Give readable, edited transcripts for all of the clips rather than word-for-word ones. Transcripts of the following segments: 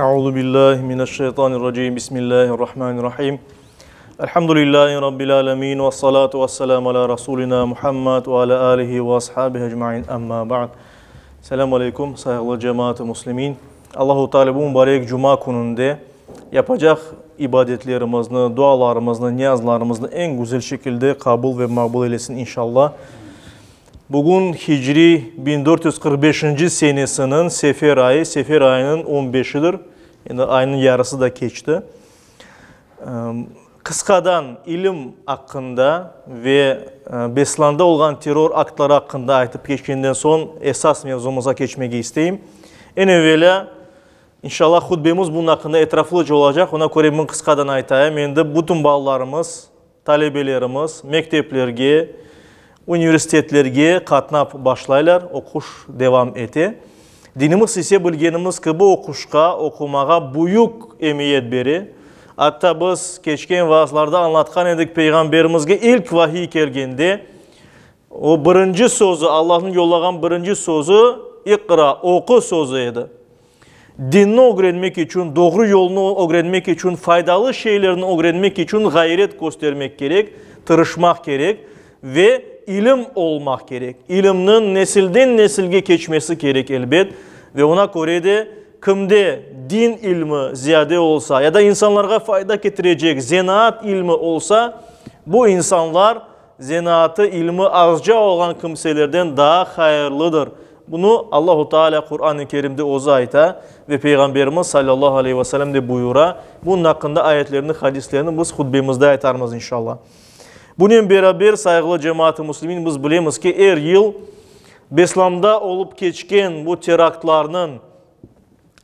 Euzu billahi mineşşeytanirracim. Bismillahirrahmanirrahim. Elhamdülillahi rabbil alamin ve salatu vesselamu ala rasulina Muhammed ve ala alihi ve ashabihi ecmaîn. Amma ba'd. Selamun aleyküm saygılı cemaat-i muslimin. Allahu Teala bu mübarek cuma gününde yapacak ibadetlerimizni, dualarımızı, niyazlarımızı en güzel şekilde kabul ve makbul eylesin inşallah. Bugün Hicri 1445. senesinin Sefer ayının 15'idir. Yani ayının yarısı da geçti. Kıskadan ilim hakkında ve Beslanda olan terör aktları hakkında aytıp geçkenden son esas mevzumuza geçmek isteyim. En evvela inşallah hutbemiz bunun hakkında etraflıca olacak. Ona göre ben kıskadan aytayım. Endi bütün bağlarımız, talebelerimiz, mekteplerge, üniversitetlerge katnap başlaylar, okuş devam eti. Dinimiz ise bilgenimiz ki bu okuşka, okumağa büyük emniyet beri. Hatta biz geçken vaazlarda anlatkan edik Peygamberimizge ilk vahiy kelgende o birinci sözü, Allah'ın yollagan birinci sözü ikra, oku sözüydü. Dinini öğrenmek için, doğru yolunu öğrenmek için, faydalı şeylerini öğrenmek için gayret göstermek gerek, tırışmak gerek ve ilim olmak gerek. İlimnin nesilden nesilge geçmesi gerek elbet ve ona göre de kimde din ilmi ziyade olsa ya da insanlara fayda getirecek zanaat ilmi olsa bu insanlar zanaatı ilmi azca olan kimselerden daha hayırlıdır. Bunu Allahu Teala Kur'an-ı Kerim'de ozayta ve Peygamberimiz sallallahu aleyhi ve sellem de buyura. Bunun hakkında ayetlerini, hadislerini biz hutbemizde aytarmız inşallah. Bunun beraber saygılı cemaat-i muslimin biz bilemiz ki her yıl Beslamda olup geçken bu teraktlarının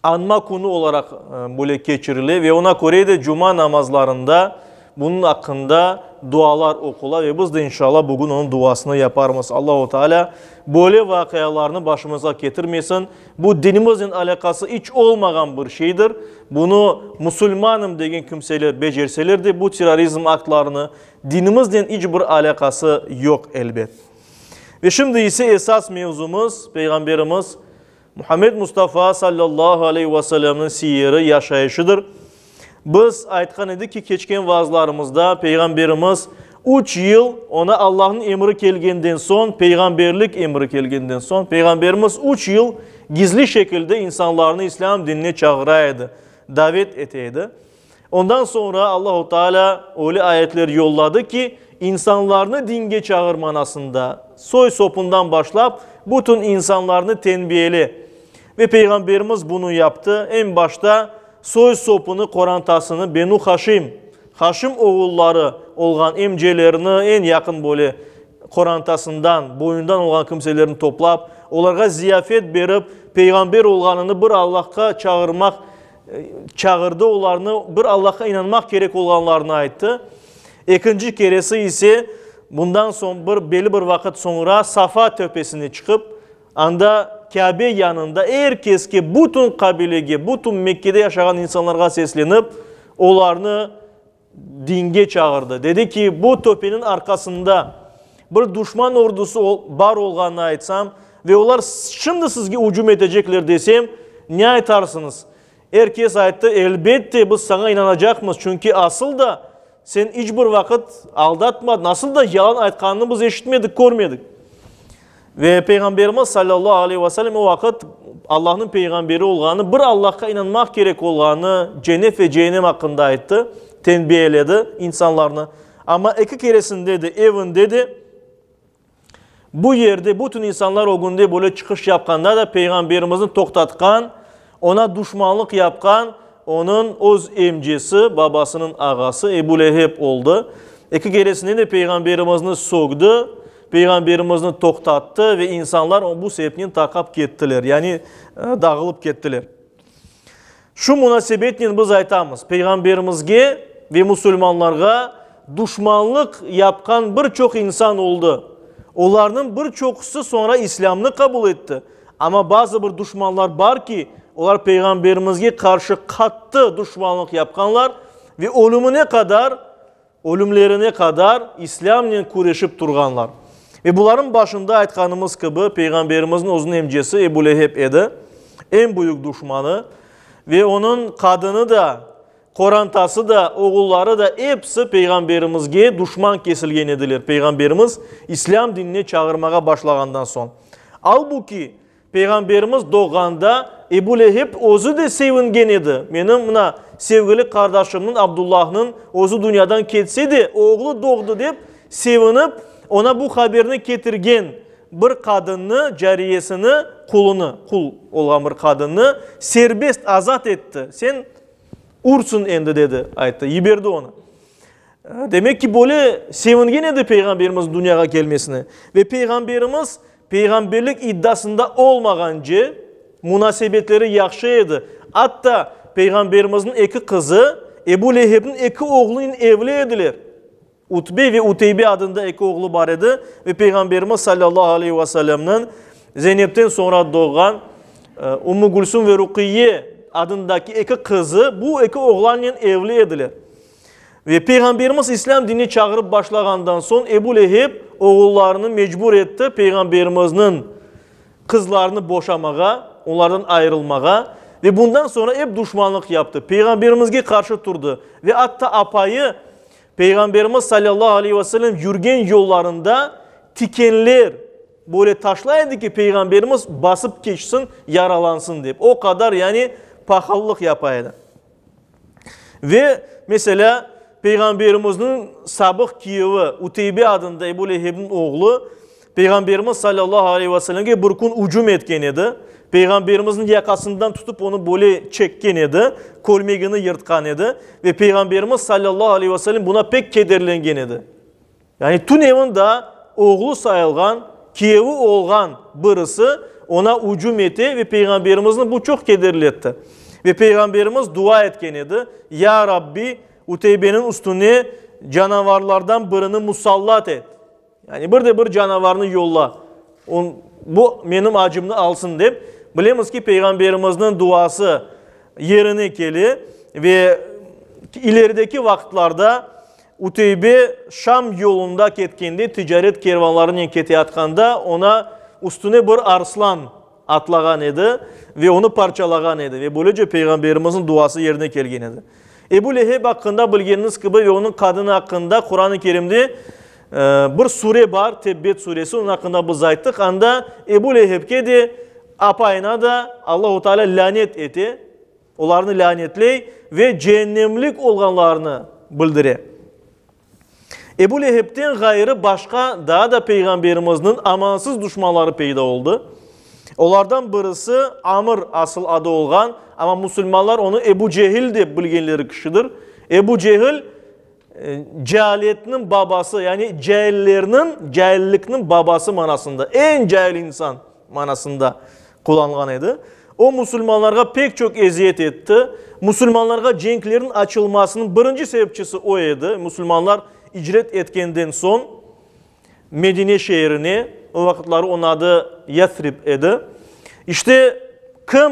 anma konu olarak böyle geçirilir ve ona göre de cuma namazlarında bunun hakkında dualar okula ve biz de inşallah bugün onun duasını yaparız. Allahu Teala böyle vakayalarını başımıza getirmesin. Bu dinimizin alakası hiç olmayan bir şeydir. Bunu Müslümanım degen kimseler becerseler de bu terörizm aktlarını dinimizden hiçbir alakası yok elbet. Ve şimdi ise esas mevzumuz Peygamberimiz Muhammed Mustafa sallallahu aleyhi ve sellem'in siyeri yaşayışıdır. Biz aytkan edik ki geçken vaazlarımızda Peygamberimiz 3 yıl ona Allah'ın emri kelgenden son, peygamberlik emri kelgenden son, Peygamberimiz 3 yıl gizli şekilde insanlarını İslam dinine çağıraydı, davet eteydi. Ondan sonra Allahu Teala öyle ayetler yolladı ki insanlarını dinge çağırmanasında soy sopundan başlayıp bütün insanlarını tenbiheli. Ve Peygamberimiz bunu yaptı. En başta soy sopunu, korantasını Benu Haşim oğulları olan emcelerini en yakın böyle korantasından, boyundan olan kimselerini toplayıp, onlara ziyafet verip, Peygamber olganını bir Allah'a çağırdı olanlarını, bir Allah'a inanmak gerek olanlarına aitti. İkinci keresi ise bundan sonra belli bir vakit sonra Safa tepesine çıkıp, anda Kabe yanında herkes ki bütün kabilege, bütün Mekke'de yaşayan insanlara seslenip onlarını dinge çağırdı. Dedi ki bu tepenin arkasında bir düşman ordusu var olganını aytsam ve onlar şimdi sizge hücum edecekler desem ne aytarsınız? Herkes ayttı elbette biz sana inanacakmız çünkü asıl da sen hiçbir vakit aldatmadın. Nasıl da yalan aytkanını biz eşitmedik, görmedik. Ve Peygamberimiz sallallahu aleyhi ve sellem o vakit Allah'ın peygamberi olganı, bir Allah'a inanmak gerek olganı cennet ve cehennem hakkında ayttı, tenbiheledi insanlarını. Ama iki keresinde de evinde de bu yerde bütün insanlar o günde böyle çıkış yapkanda da Peygamberimizin toktatkan, ona düşmanlık yapkan, onun öz emcisi, babasının ağası Ebu Leheb oldu. İki keresinde de Peygamberimizin soktu. Peygamberimizin toktattı ve insanlar bu sebepten takap gittiler. Yani dağılıp gittiler. Şu münasebetle biz aytamız. Peygamberimizge ve Müslümanlarga düşmanlık yapkan birçok insan oldu. Onların birçokusu sonra İslam'ını kabul etti. Ama bazı bir düşmanlar var ki onlar Peygamberimizge karşı katı düşmanlık yapkanlar ve ölümlerine kadar İslam'la kuruşup durganlar. Ve bunların başında aytkanımız gibi Peygamberimizin uzun emcesi Ebu Leheb edi. En büyük düşmanı. ve onun kadını da, korantası da, oğulları da hepsi Peygamberimizge düşman kesilgen edilir. Peygamberimiz İslam dinini çağırmaya başlagandan son. Halbuki Peygamberimiz doğanda Ebu Leheb ozu da sevingen edi. Benim buna sevgili kardeşimin Abdullah'ın ozu dünyadan ketseydi, oğlu doğdu deyip sevinip ona bu haberini getirgen bir kadını, cariyesini, kulunu, kul olan bir kadını serbest azat etti. Sen ursun endi dedi, ayıttı, yiberdi onu. Demek ki böyle sevingen edi Peygamberimiz dünyaya gelmesine. Ve Peygamberimiz peygamberlik iddiasında olmaganca münasebetleri yaxşı edi. Hatta Peygamberimizin iki kızı Ebu Leheb'in iki oğlunun evli ediler. Utbe ve Uteybe adında iki oğlu var idi. Ve Peygamberimiz sallallahu aleyhi ve sellem'nin Zeynep'ten sonra doğan Ummu Gülsüm ve Rukiye adındaki iki kızı bu iki oğlanla evli ediler. Ve Peygamberimiz İslam dinini çağırıp başlagandan son Ebu Leheb oğullarını mecbur etti Peygamberimizin kızlarını boşamağa, onlardan ayrılmağa ve bundan sonra hep düşmanlık yaptı. Peygamberimizge karşı durdu ve hatta apayı Peygamberimiz sallallahu aleyhi ve sellem yürgen yollarında tikenler böyle taşlaydı ki Peygamberimiz basıp geçsin, yaralansın deyip. O kadar yani pahalılık yapaydı. Ve mesela Peygamberimizin sabık kiyevi Uteybe adında Ebu Leheb'in oğlu Peygamberimiz sallallahu aleyhi ve sellem'e bir gün ucum etken idi. Peygamberimizin yakasından tutup onu böyle çekken idi. Kolmegini yırtkan idi. Ve Peygamberimiz sallallahu aleyhi ve sellem buna pek kederlengen idi. Yani tüm evinde oğlu sayılgan, kiyevi olgan birisi ona ucum etti ve Peygamberimizin bu çok kederletti. Ve Peygamberimiz dua etken idi. Ya Rabbi Uteybe'nin üstüne canavarlardan birini musallat et. Yani bir canavarını yolla. Bu benim acımını alsın deyip. Bilemiz ki Peygamberimizin duası yerine geli ve ilerideki vakitlerde Uteybe Şam yolunda ketkendi, ticaret kervanlarının ketiyatqanda ona üstüne bir arslan atlagan idi ve onu parçalagan idi. Ve böylece Peygamberimizin duası yerine gelgen idi. Ebu Leheb hakkında bilgeniniz gibi ve onun kadını hakkında Kur'an-ı Kerim'de bir sure var, Tebbet suresi, onun hakkında biz ayttık. Anda Ebu Leheb'ke de apayına da Allah-u Teala lanet eti, onlarını lanetley ve cehennemlik olganlarını bildire. Ebu Leheb'ten gayrı başka daha da Peygamberimizin amansız düşmanları peyda oldu. Onlardan birisi Amr asıl adı olgan ama Müslümanlar onu Ebu Cehil de bilgenleri kişidir. Ebu Cehil cahiliyetinin babası yani cahillikinin babası manasında en cahil insan manasında kullanılan idi. O Müslümanlara pek çok eziyet etti. Müslümanlara cenklerin açılmasının birinci sebepçisi o idi. Müslümanlar icret etkenden son Medine şehrini, o vakitleri onun adı Yathrib idi. İşte kim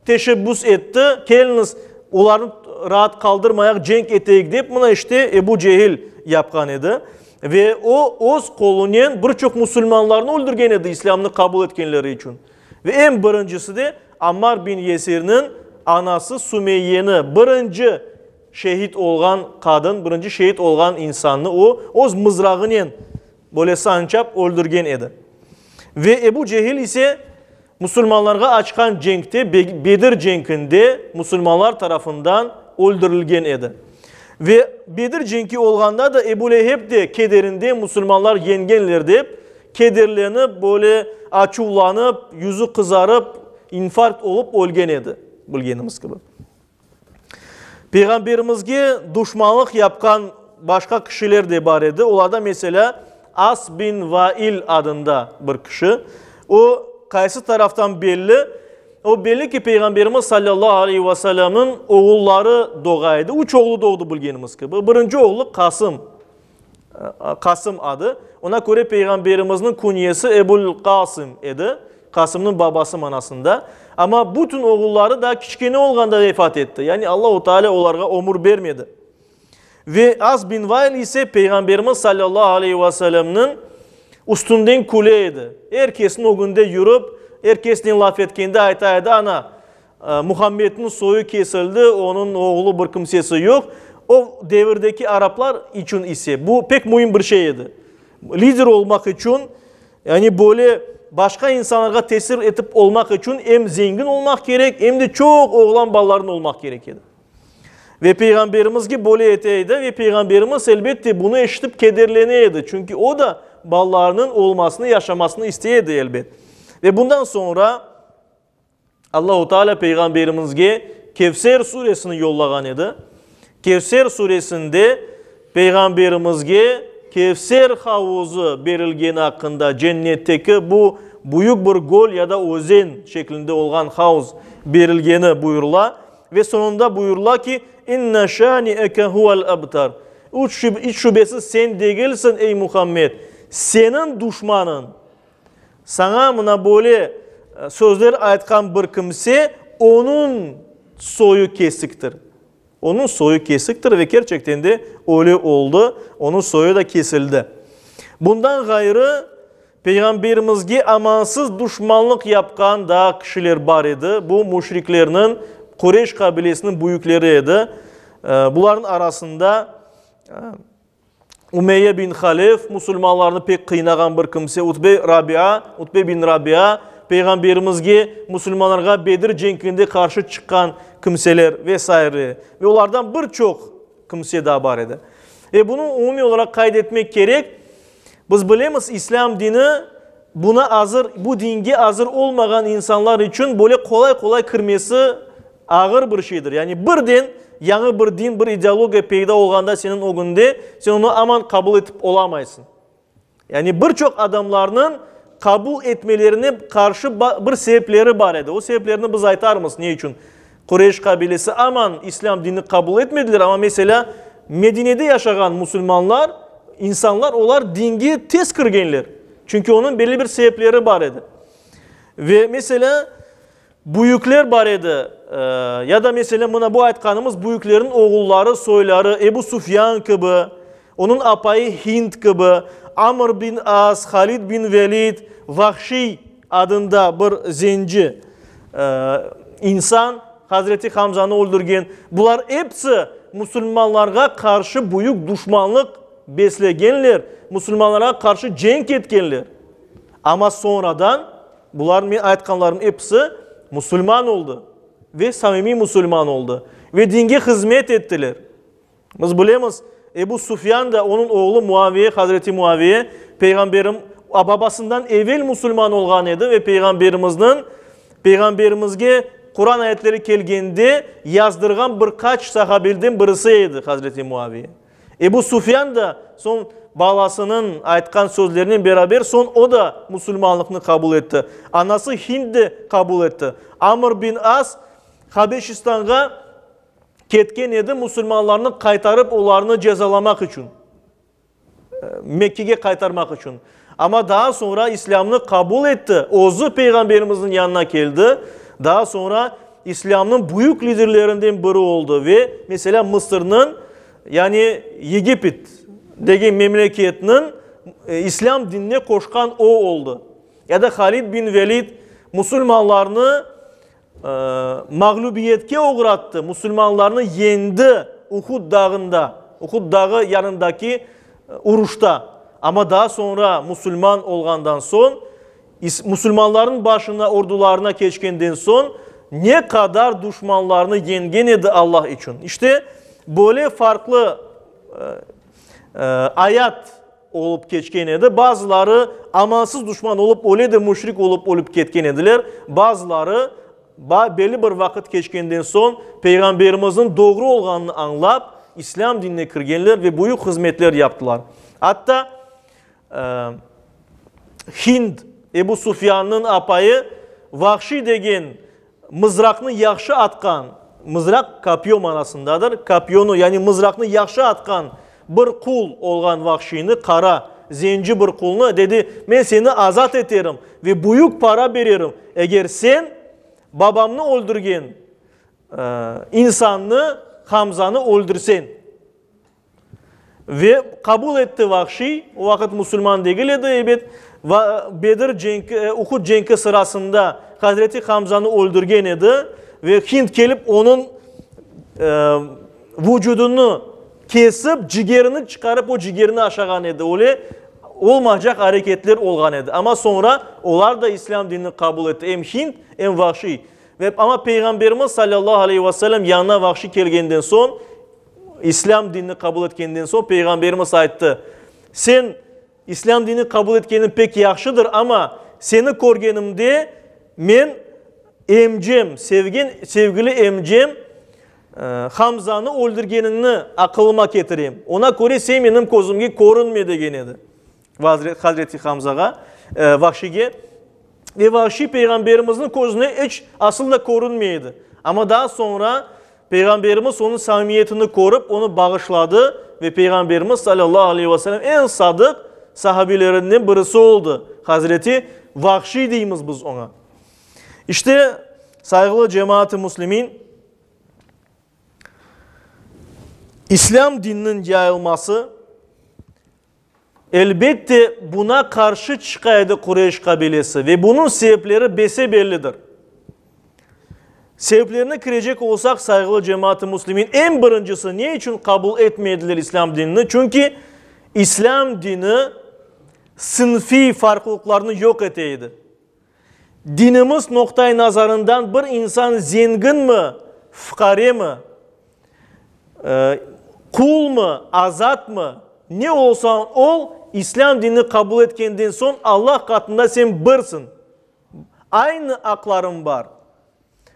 teşebbüs etti, geliniz onların rahat kaldırmayak cenk eteyik deyip buna işte Ebu Cehil yapkan idi. Ve o oz kolunyen birçok Müslümanlarını öldürgen idi İslam'ını kabul etkenleri için. Ve en birincisi de Ammar bin Yesir'nin anası Sümeyye'ni birinci şehit olgan kadın, birinci şehit olgan insanını o oz mızrağının böyle sançap öldürgen idi. Ve Ebu Cehil ise Müslümanlara açkan cenkte Bedir cenkinde Müslümanlar tarafından öldürülgen idi. Ve Bedir cenki olganda da Ebu Leheb de kederinde Müslümanlar yengenler deyip kederlenip böyle açulanıp yüzü kızarıp infarkt olup ölgen idi. Bilgenimiz gibi. Peygamberimizge düşmanlık yapkan başka kişiler de var idi. Onlarda mesela As bin Vail adında bir kişi. O kaysı taraftan belli. O belli ki Peygamberimiz sallallahu aleyhi ve sellem'in oğulları doğaydı. Üç oğlu doğdu bilgenimiz gibi. Birinci oğlu Kasım. Kasım adı. Ona göre Peygamberimizin kunyesi Ebul Kasım idi. Kasım'ın babası manasında. Ama bütün oğulları da küçükene olganda vefat etti. Yani Allah-u Teala onlara ömür vermedi. Ve Az bin Vail ise Peygamberimiz sallallahu aleyhi ve sellem'in üstünden kuleydi. Herkesin o günde yürüp, herkesin laf etkende aytaydı ana. Muhammed'in soyu kesildi, onun oğlu bir kimsesi yok. O devirdeki Araplar için ise bu pek mühim bir şeydi. Lider olmak için, yani böyle başka insanlara tesir edip olmak için hem zengin olmak gerek, hem de çok oğlan balların olmak gerekirdi. Ve Peygamberimiz ki böyle eteydi ve Peygamberimiz elbette bunu eşitip kederleneydi. Çünkü o da ballarının olmasını, yaşamasını isteyedi elbet. Ve bundan sonra Allah-u Teala Peygamberimizge Kevser suresini yollagan idi. Kevser suresinde Peygamberimizge Kevser havuzu berilgeni hakkında cennetteki bu büyük bir gol ya da ozen şeklinde olan havuz berilgeni buyurula. Ve sonunda buyurula ki inna şani'eke huvel abtar. Hiç şüphesiz sen değilsin ey Muhammed. Senin düşmanın. Sana buna böyle sözler aytkan bir kimse onun soyu kesiktir. Onun soyu kesiktir ve gerçekten de öyle oldu. Onun soyu da kesildi. Bundan gayrı Peygamberimizge amansız düşmanlık yapkan da kişiler var idi. Bu müşriklerinin Kureyş kabilesinin büyükleriydi. Bunların arasında Umeyye bin Halef, Müslümanlarını pek kıynagan bir kimse, Utbe bin Rabia, Peygamberimizge Müslümanlara Bedir cenkinde karşı çıkan kimseler vesaire. Ve onlardan birçok kimse daha var idi. Bunu umumi olarak kaydetmek gerek. Biz bilemiz İslam dini buna hazır, bu dinge hazır olmayan insanlar için böyle kolay kolay kırması ağır bir şeydir. Yani bir din, yanı bir din, bir ideoloji peyda olganda senin o günde sen onu aman kabul edip olamaysın. Yani birçok adamlarının kabul etmelerine karşı bir sebepleri var idi. O sebeplerini biz aytar mısın? Ne için? Kureyş kabilesi aman İslam dinini kabul etmediler ama mesela Medine'de yaşayan Müslümanlar, insanlar onlar dingi tez kırgenler. Çünkü onun belli bir sebepleri var idi. Ve mesela büyükler var idi. Ya da mesela buna bu aytkanımız büyüklerin oğulları, soyları, Ebu Sufyan gibi, onun apayı Hind gibi, Amr bin As, Halid bin Velid, Vahşi adında bir zenci insan Hazreti Hamza'nı öldürgen. Bunlar hepsi Müslümanlara karşı büyük düşmanlık beslegenler, Müslümanlara karşı cenk etkenler. Ama sonradan bunların aytkanların hepsi Müslüman oldu. Ve samimi Müslüman oldu. Ve dinge hizmet ettiler. Biz bilemiz Ebu Sufyan da onun oğlu Muaviye, Hazreti Muaviye, Peygamberim babasından evvel Müslüman olgan idi ve Peygamberimizge Kur'an ayetleri kelgende yazdırgan birkaç sahabelden birisiydi Hazreti Muaviye. Ebu Sufyan da son balasının aytkan sözlerinin beraber son o da Müslümanlıkını kabul etti. Anası Hind de kabul etti. Amr bin As Habeşistan'a ketken edi Müslümanlarını kaytarıp onlarını cezalamak için. Mekke'ye kaytarmak için. Ama daha sonra İslam'ını kabul etti. Ozu Peygamberimizin yanına geldi. Daha sonra İslam'ın büyük liderlerinden biri oldu ve mesela Mısır'ın yani Yegipet degi memleketinin İslam dinine koşkan o oldu. Ya da Halid bin Velid Müslümanlarını mağlubiyetke uğrattı. Müslümanlarını yendi Uhud dağında. Uhud dağı yanındaki uruşta. Ama daha sonra Müslüman olgandan son Müslümanların başına ordularına geçkenden son ne kadar düşmanlarını yengen edi Allah için. İşte böyle farklı ayat olup geçken edi. Bazıları amansız düşman olup öyle de müşrik olup ketken ediler. Bazıları belli bir vakit geçkenden son Peygamberimizin doğru olganını anlap İslam dinine kirgenler ve büyük hizmetler yaptılar. Hatta Hind Ebu Sufyan'ın apayı Vahşi degen mızrakını yaxşı atkan, mızrak kapyo manasındadır. Kapyonu yani mızrakını yaxşı atkan bir kul olgan Vahşi'ni kara, zenci bir kulunu dedi ben seni azat ederim ve büyük para veririm. Eğer sen babamını öldürgen insanını Hamza'nı öldürsen. Ve kabul etti Vahşi. O vakit Müslüman değil idi evet. Bedir cenki, Uhud cenki sırasında Hazreti Hamza'nı öldürgen idi. ve Hind gelip onun vücudunu kesip cigerini çıkarıp o cigerini aşağıgan edi. Öyle olmayacak hareketler olgan edi. Ama sonra onlar da İslam dinini kabul etti. Hem Hind hem Vahşi. Ama Peygamberimiz sallallahu aleyhi ve sellem yanına Vahşi kelgenden son, İslam dinini kabul etkenden son Peygamberimiz aytdı. Sen İslam dinini kabul etkenin pek yaxşıdır ama seni korgenimde men emcem, sevgili emcem Hamza'nı öldürgenini akılıma getireyim. Ona göre sen benim kozumga korunma degen edi. Hazreti Hamza'ga, Vahşi'ge. Ve Vahşi Peygamberimizin kozuna hiç aslında korunmaydı. Ama daha sonra Peygamberimiz onun samimiyetini korup onu bağışladı ve Peygamberimiz sallallahu aleyhi ve sellem en sadık sahabilerinden birisi oldu. Hazreti Vahşi deyimiz biz ona. İşte saygılı cemaat-i Müslümin, İslam dininin yayılması elbette buna karşı çıkaydı Kureyş kabilesi ve bunun sebepleri bellidir. Sebeplerine girecek olsak saygılı cemaat-i Müslümin, en birincisi niye için kabul etmediler İslam dinini? Çünkü İslam dini sınıfi farklılıklarını yok eteydi. Dinimiz noktayı nazarından bir insan zengin mi, fukare mi, kul mu, azat mı, ne olsan ol, İslam dinini kabul etkenden son Allah katında sen birsin. Aynı akların var.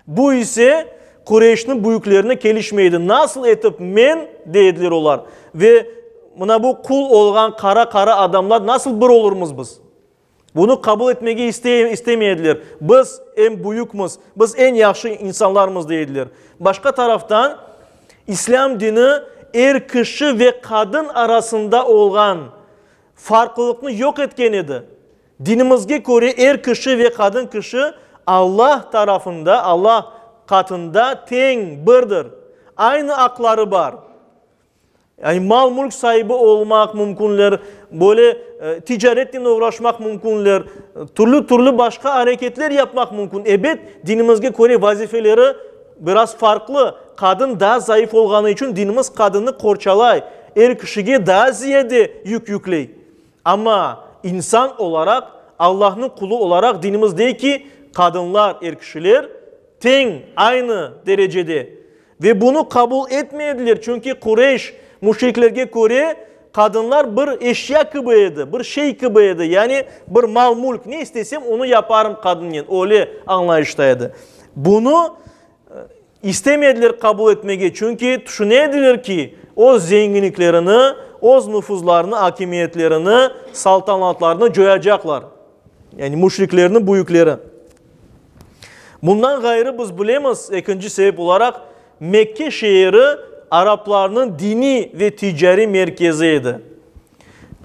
Bu ise Kureyş'in büyüklerine gelişmeydi. Nasıl etip men dediler olar. Ve buna bu kul olgan kara adamlar nasıl bir olurmuz biz? Bunu kabul etmeyi istemeyediler. Biz en büyükmüz, biz en yaxşı insanlarımız dediler. Başka taraftan İslam dini er kişi ve kadın arasında olan farklılıkını yok etken idi. Dinimizge göre er kişi ve kadın kişi Allah tarafında, Allah katında teng birdir. Aynı akları var. Yani mal mülk sahibi olmak mümkünler, böyle ticaretle uğraşmak mümkünler, türlü başka hareketler yapmak mümkün. Evet, dinimizge göre vazifeleri biraz farklı. Kadın daha zayıf olganı için dinimiz kadını korçalay, er kişiye daha ziyade yükley. Ama insan olarak, Allah'ın kulu olarak dinimiz değil ki kadınlar, er kişiler teng, aynı derecede. Ve bunu kabul etmediler. Çünkü Kureyş müşriklerge göre kadınlar bir eşya kıbıydı, bir şey kıbıydı. Yani bir mal mülk, ne istesem onu yaparım kadının. Öyle anlayıştaydı. Bunu istemediler kabul etmeye. Çünkü düşünediler ki o zenginliklerini, o nüfuzlarını, hakimiyetlerini, saltanatlarını joyacaklar. Yani müşriklerinin büyükleri. Bundan gayrı biz bilemiz ikinci sebep olarak Mekke şehri Araplarının dini ve ticari merkeziydi.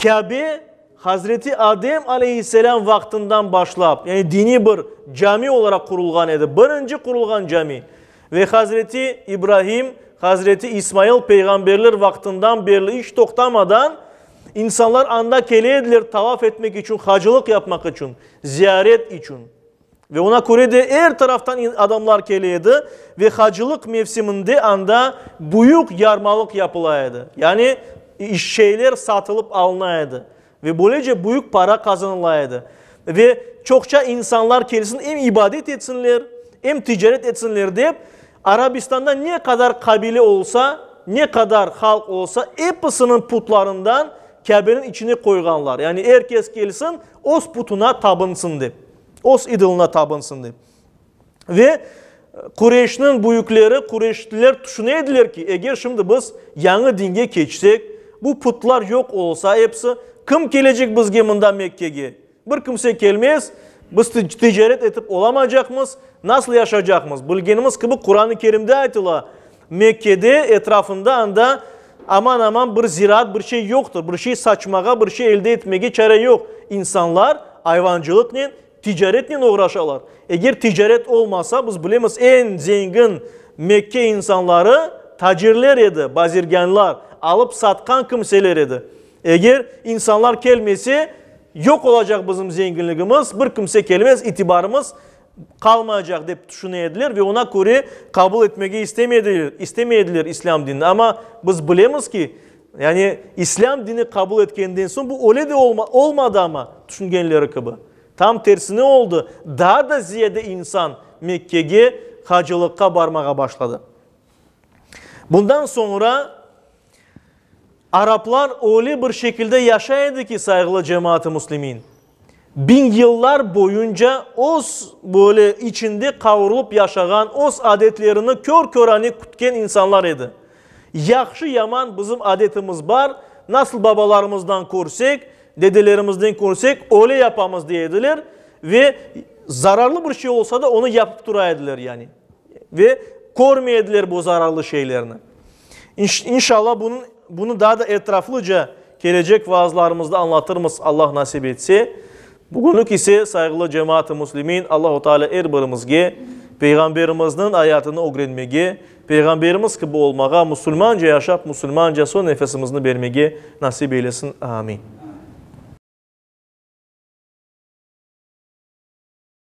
Kabe Hazreti Adem aleyhisselam vaktinden başlayıp yani dini bir cami olarak kurulgan idi. Birinci kurulgan cami. Ve Hazreti İbrahim, Hazreti İsmail peygamberler vaktinden beri hiç toktamadan insanlar anda geleydiler tavaf etmek için, hacılık yapmak için, ziyaret için. Ve ona göre de her taraftan adamlar geleydi ve hacılık mevsiminde anda büyük yarmalık yapılaydı. Yani şeyler satılıp alınaydı. Ve böylece büyük para kazanılaydı. Ve çokça insanlar gelsin hem ibadet etsinler hem ticaret etsinler deyip Arabistan'da ne kadar kabile olsa, ne kadar halk olsa hepsinin putlarından Kabe'nin içine koyganlar. Yani herkes gelsin os putuna tapınsın deyip. Os idoluna tapınsın deyip. Ve Kureyş'in büyükleri, Kureyşliler düşünediler ki eğer şimdi biz yeni dinge geçsek, bu putlar yok olsa hepsi kim gelecek bizge mında Mekke'ye? Bir kimse gelmez, biz ticaret etip olamayacakmız, nasıl yaşayacakmız? Bilgenimiz gibi Kur'an-ı Kerim'de aytıla Mekke'de etrafında anda aman bir ziraat bir şey yoktur. Bir şey saçmağa, bir şey elde etmeye çare yok. İnsanlar hayvancılıkla, ticaretle uğraşırlar. Eğer ticaret olmasa biz bilemiz en zengin Mekke insanları tacirler idi, bazirganlar, alıp satkan kimseler idi. Eğer insanlar gelmesi yok olacak bizim zenginliğimiz, bir kimse gelmez, itibarımız kalmayacak deyip düşünüyorlar ve ona göre kabul etmeyi istemeyediler İslam dinini. Ama biz bilemiz ki yani İslam dini kabul etkenden sonra bu öyle de olmadı ama düşüngenleri gibi. Tam tersine oldu. Daha da ziyade insan Mekke'ye hacılıkka barmağa başladı. Bundan sonra Araplar öyle bir şekilde yaşaydı ki saygılı cemaat-i Müslümin. 1000 yıllar boyunca os böyle içinde kavrulup yaşayan os adetlerini kör körani kutken insanlar idi. Yaxşı yaman bizim adetimiz var. Nasıl babalarımızdan korsek, dedelerimizden korsek öyle yapamız diyediler. Ve zararlı bir şey olsa da onu yapıp duraydılar yani. Ve kormayediler bu zararlı şeylerini. İnşallah bunu daha da etraflıca gelecek vaazlarımızda anlatırız Allah nasip etse. Bugünlük ise saygılı cemaat-i Müslümin Allah-u Teala birbirimizge Peygamberimizin hayatını öğrenmege, Peygamberimiz gibi olmağa, Müslümanca yaşap, Müslümanca son nefesimizni vermege nasip eylesin. Amin.